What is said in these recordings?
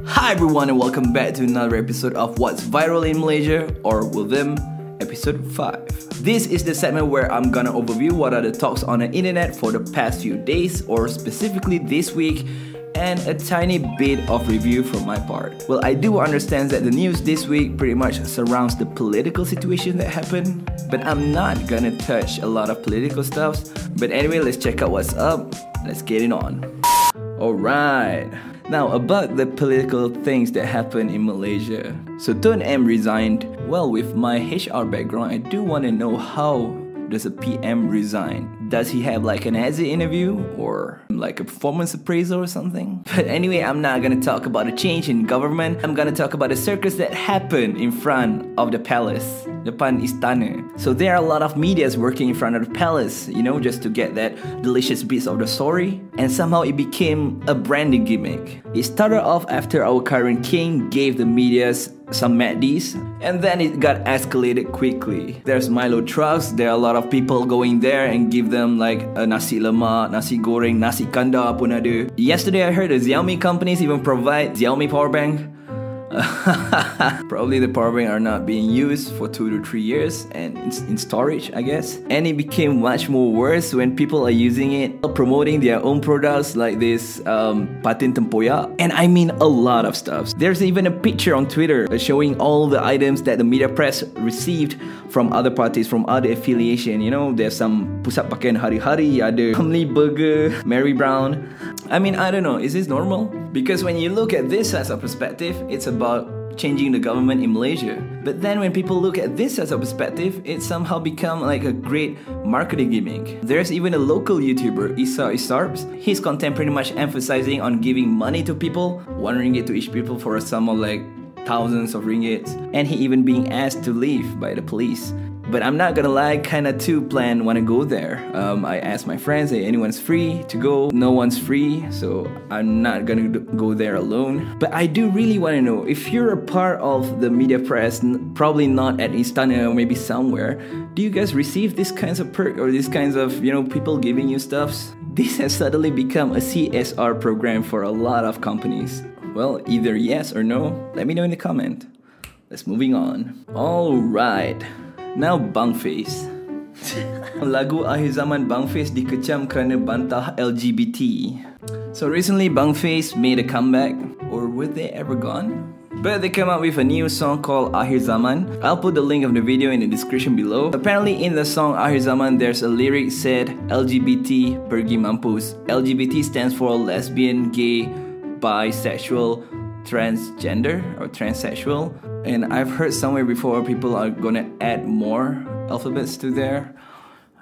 Hi everyone and welcome back to another episode of What's Viral in Malaysia, or with them, episode 5. This is the segment where I'm gonna overview what are the talks on the internet for the past few days, or specifically this week, and a tiny bit of review from my part. Well, I do understand that the news this week pretty much surrounds the political situation that happened, but I'm not gonna touch a lot of political stuff. But anyway, let's check out what's up. Let's get it on. Alright. Now, about the political things that happened in Malaysia. So, Tun M resigned. Well, with my HR background, I do want to know how does a PM resign? Does he have like an exit interview or like a performance appraisal or something? But anyway, I'm not gonna talk about a change in government. I'm gonna talk about a circus that happened in front of the palace, depan istana. So there are a lot of medias working in front of the palace, you know, just to get that delicious bits of the story. And somehow it became a branding gimmick. It started off after our current king gave the medias some MADs, and then it got escalated quickly. There's Milo trucks, there are a lot of people going there and give them like a nasi lemak, nasi goreng, nasi kandar pun ada. Yesterday I heard the Xiaomi companies even provide Xiaomi power bank. Probably the power bank are not being used for 2 to 3 years and it's in storage, I guess. And it became much more worse when people are using it, promoting their own products like this patin tempoyak. And I mean a lot of stuff. There's even a picture on Twitter showing all the items that the media press received from other parties, from other affiliation. You know, there's some pusat pakaian hari-hari, ada Homely Burger, Mary Brown. I mean, I don't know, is this normal? Because when you look at this as a perspective, it's about changing the government in Malaysia. But then when people look at this as a perspective, it somehow become like a great marketing gimmick. There's even a local YouTuber, Isarbs. His content pretty much emphasizing on giving money to people, 1 ringgit to each people for a sum of like thousands of ringgits. And he even being asked to leave by the police. But I'm not gonna lie, kinda too plan wanna go there. I asked my friends, hey, anyone's free to go? No one's free, so I'm not gonna go there alone. But I do really wanna know, if you're a part of the media press, probably not at Istana or maybe somewhere, do you guys receive these kinds of perk or these kinds of, you know, people giving you stuffs? This has suddenly become a CSR program for a lot of companies. Well, either yes or no, let me know in the comment. Let's moving on. Alright. Now Bunkface. Lagu akhir zaman Bunkface dikecam kerana bantah LGBT. So recently Bunkface made a comeback, or were they ever gone? But they came out with a new song called Akhir Zaman. I'll put the link of the video in the description below. Apparently in the song Akhir Zaman there's a lyric said LGBT pergi mampus. LGBT stands for lesbian, gay, bisexual, transgender or transsexual. And I've heard somewhere before people are gonna add more alphabets to there.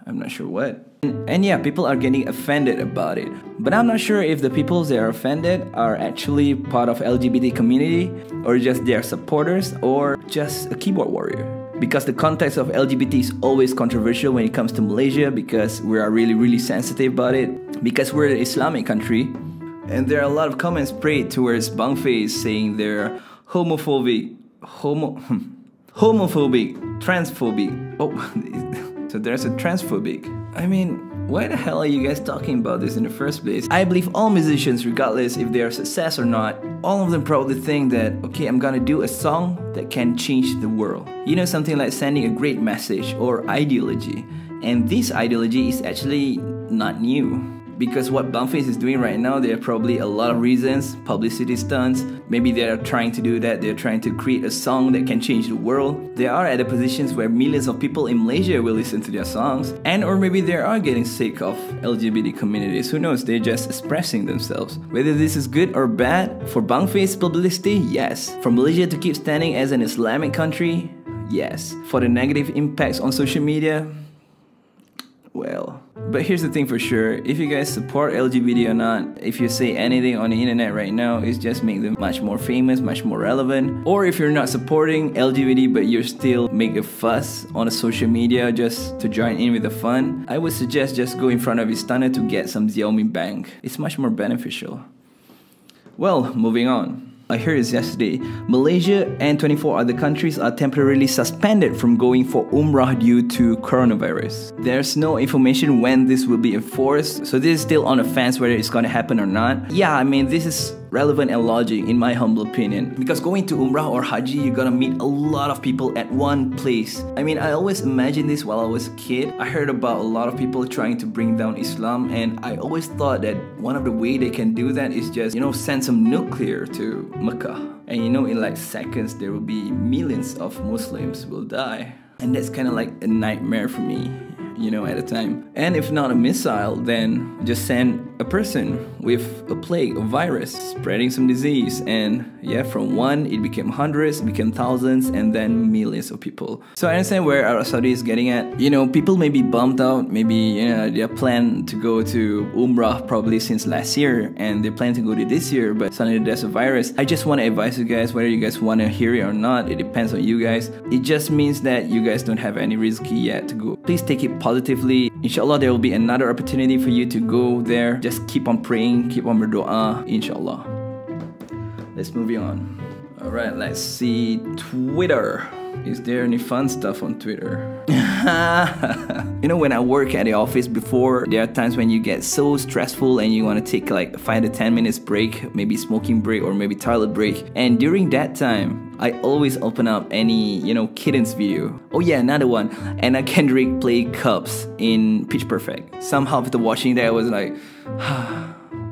I'm not sure what. And yeah, people are getting offended about it. But I'm not sure if the people that are offended are actually part of LGBT community, or just their supporters, or just a keyboard warrior. Because the context of LGBT is always controversial when it comes to Malaysia, because we are really sensitive about it, because we're an Islamic country. And there are a lot of comments sprayed towards Bunkface saying they're homophobic, transphobic. Oh, so there's a transphobic. I mean, why the hell are you guys talking about this in the first place? I believe all musicians, regardless if they are success or not, all of them probably think that, okay, I'm gonna do a song that can change the world. You know, something like sending a great message or ideology. And this ideology is actually not new. Because what Bunkface is doing right now, there are probably a lot of reasons, publicity stunts. Maybe they are trying to do that, they're trying to create a song that can change the world. They are at the positions where millions of people in Malaysia will listen to their songs. And or maybe they are getting sick of LGBT communities, who knows, they're just expressing themselves. Whether this is good or bad, for Bunkface publicity, yes. For Malaysia to keep standing as an Islamic country, yes. For the negative impacts on social media, well. But here's the thing for sure, if you guys support LGBT or not, if you say anything on the internet right now, it's just make them much more famous, much more relevant. Or if you're not supporting LGBT but you still make a fuss on the social media just to join in with the fun, I would suggest just go in front of Istana to get some Xiaomi bank. It's much more beneficial. Well, moving on. I heard this yesterday, Malaysia and 24 other countries are temporarily suspended from going for Umrah due to coronavirus. There's no information when this will be enforced, so this is still on the fence whether it's gonna happen or not. Yeah, I mean, this is relevant and logic in my humble opinion. Because going to Umrah or Haji, you're gonna meet a lot of people at one place. I mean, I always imagined this while I was a kid. I heard about a lot of people trying to bring down Islam, and I always thought that one of the way they can do that is just, you know, send some nuclear to Mecca. And you know, in like seconds, there will be millions of Muslims will die. And that's kind of like a nightmare for me, you know, at the time. And if not a missile, then just send a person with a plague, a virus, spreading some disease. And yeah, from one, it became hundreds, it became thousands, and then millions of people. So I understand where Arab Saudi is getting at. You know, people may be bummed out, maybe, you know, they plan to go to Umrah probably since last year, and they plan to go to this year, but suddenly there's a virus. I just want to advise you guys, whether you guys want to hear it or not, it depends on you guys. It just means that you guys don't have any risk yet to go. Please take it positively. Inshallah, there will be another opportunity for you to go there. Just keep on praying, keep on berdoa, inshallah. Let's move on. Alright, let's see Twitter. Is there any fun stuff on Twitter? You know, when I work at the office before, there are times when you get so stressful and you want to take like 5 to 10 minutes break, maybe smoking break or maybe toilet break. And during that time, I always open up any, you know, Kittens video. Oh yeah, another one. Anna Kendrick play Cups in Pitch Perfect. Somehow after watching that, I was like,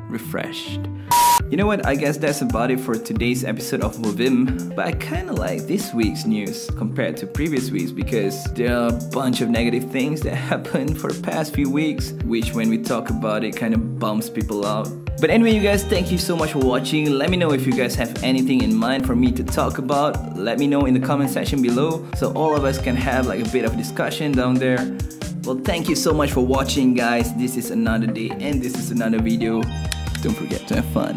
refreshed. You know what, I guess that's about it for today's episode of Movim. But I kinda like this week's news compared to previous weeks because there are a bunch of negative things that happened for the past few weeks, which when we talk about it kinda bums people out. But anyway, you guys, thank you so much for watching. Let me know if you guys have anything in mind for me to talk about. Let me know in the comment section below so all of us can have like a bit of discussion down there. Well, thank you so much for watching, guys. This is another day and this is another video. Don't forget to have fun.